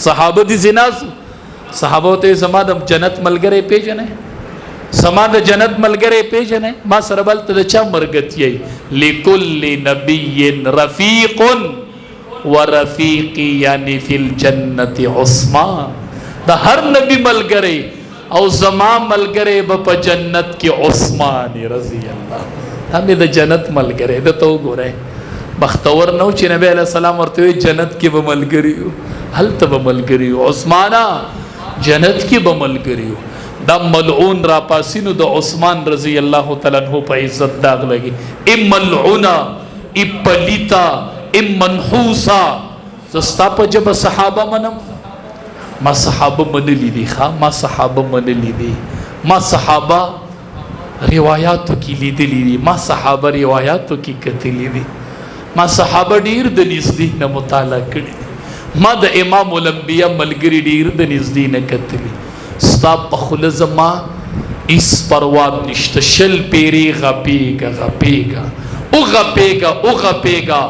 صحابه دي زناز صحابه ته زما د جنت ملګری پیژنې سما د جنت ملګری پیژنې ما سره بل ته چا مرګتی لکل نبی رفیق ورفیقی یعنی فی الجنت عثمان د هر نبی ملګری او زما ملګری په جنت کې عثمان رضی الله همې د جنت ملګری د تو ګورئ بختور نو چې نبی علیہ السلام ورته جنت کې به ملګری هلته به ملګری عثمانا جنت کې به ملګری دا ملعون را پاسینو د عثمان رضی الله تعالی عنہ په عزت داغ لګي ام ملعونا ام پلیتا ام منحوسا زستا په جب صحابه منم ما صحابه منلی دي ما صحابه منلی دي ما صحابه روایاتو کې لیدلی دي ما صحابه روایاتو کې کتلی دي ما صحابه ډیر د نږدې نه مطالعه کړي ما د امام الانبیاء ملګری ډیر د نږدې نه کتلی ستا په خوله زما اس پرواب نشته شل پیری غپیگا غپیگا او غپیگا او غپیگا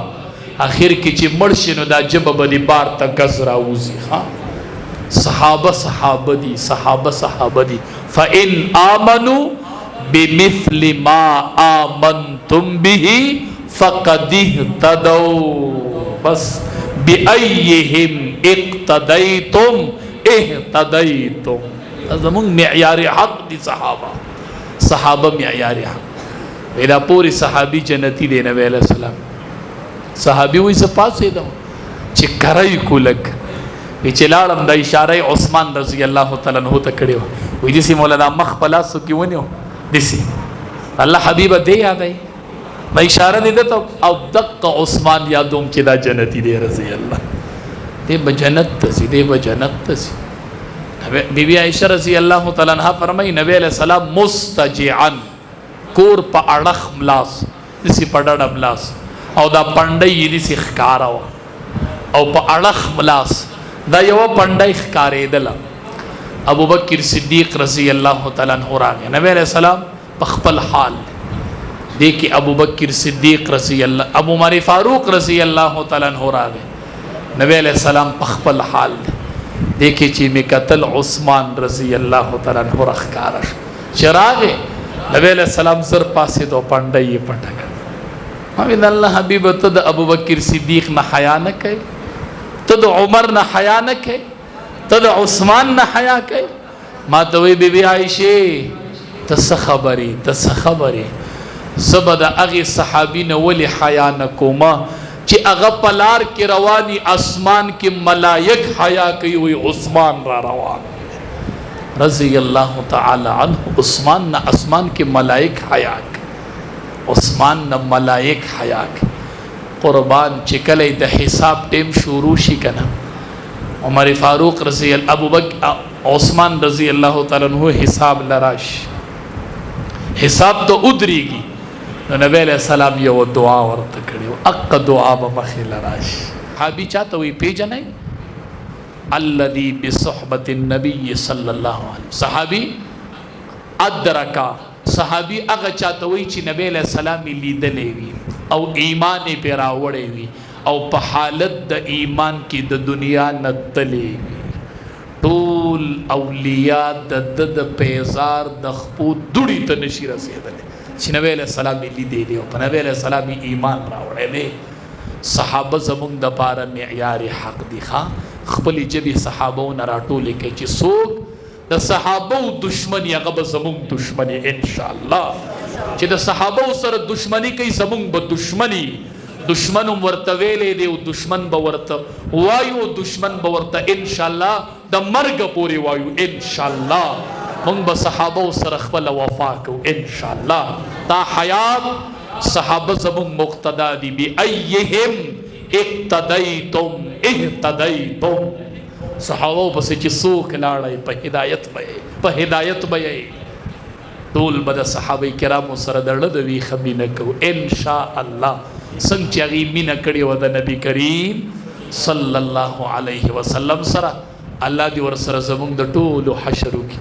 آخر کې چې مړ شي نو دا جبه باندې بار ته ګز راوځي صحابه صحابه دي صحابه صحابه دي فإن آمنوا بمثل ما آمنتم به فقد اهتدوا بس بأيهم اقتديتم اهتديتم زمون معیار حق دي صحابه معیار حق ویلا پوری صحابی جنتی دی نبی علیہ السلام صحابی وی سے پاسې دم چې کرای کولک چې لاړم د اشاره عثمان رضی الله تعالی عنہ ته کړو وی دسی مولانا مخ پلاسو کې ونیو دسی الله حبیب دې یادای د اشاره دې ته او دق عثمان یادوم چې دا جنتی دی رضی الله دې بجنت ته دې بجنت ته بیبی عائشہ رضی الله تعالی عنها فرمای نبی علیہ السلام مستجعا کور په اړخ ملاس دسی پډړ ملاس او دا پندای دې سي ښکارا او په اړخ ملاس دا یو پندای ښکارېدل ابو بکر صدیق رضی الله تعالی عنہ راغی نبی علیہ السلام په خپل حال دیکي ابو بکر صدیق رضی الله ابو عمر فاروق رضی الله تعالی عنہ راغی نبی علیہ السلام په خپل حال دیکي چې مقتل عثمان رضی الله تعالی عنہ راخکارش چراغ نبی علیہ السلام زر پاسې دو پندای پټک امین الله حبیب ته د ابو بکر صدیق نه حیا نه کوي ته د عمر نه حیا نه کوي ته د عثمان نه حیا کوي ما ته وی بیبي عائشه ته خبري زبد اغه صحابین ولی حیا نه کوما چې هغه پلار کې رواني اسمان کې ملائک حیا کوي وی عثمان را روان رضی الله تعالی عنہ عثمان نه اسمان کې ملائک حیا عثمان نه ملائک حیا قربان چې کله د حساب ټیم شروع شي کنه عمر فاروق رضی الله ابو بکر عثمان رضی الله تعالی عنہ حساب لراش حساب تو ادریږي نبی علیہ السلام یو دعا ورته کړو اق دعا به مخې لراش حبی چاته وی پیژنې الذي بصحبه النبي صلی الله علیه صحابی ادرکا صحابی هغه چاته وی چې نبی علیہ السلام لیدلې وی او ایمان پر راوړې وی او په حالت د ایمان کې د دنیا نتلې وی ټول اولیاء د پیزار د خپو دوړي ته نشي رسیدل چې نبی علیہ السلام لیدلې او په نبی علیہ السلام ایمان راوړې صحابه زمونږ د پاره معیار حق دي خپل جبي صحابو نه راټولې کې چې څوک د صحابه دشمنی هغه زمونږ دشمنی ان شاء الله چې د صحابه سره دشمنی کوي زمونږ به دشمنی دشمنم ورته ویلې دی او دشمن به ورته وایو دشمن به ورته ان شاء الله د مرګ پورې وایو ان شاء الله مونږ به صحابه سره خپل وفا کوو ان شاء الله تا حیات صحابه زمونږ مقتدا دي بأيهم اقتدیتم اهتدیتم صحابه پس چې څوک لاړی په هدایت به ټول به د صحابه کرامو سره د لړ د وی خمینه کو ان شاء الله څنګه چې هغه مینه کړې و د نبی کریم صلی الله علیه وسلم سره الله دې ور سره زمونږ د ټولو حشر وکړي